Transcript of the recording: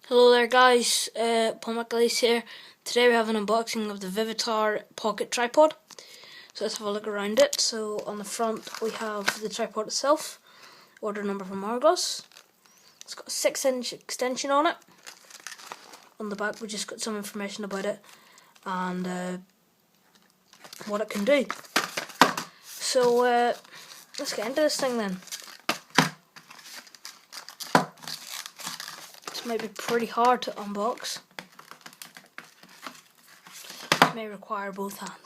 Hello there guys, Paul McAleese here. Today we have an unboxing of the Vivitar pocket tripod. So let's have a look around it. So on the front we have the tripod itself, order number from Argos. It's got a 6-inch extension on it. On the back we just got some information about it and what it can do. So let's get into this thing then. Might be pretty hard to unbox. May require both hands.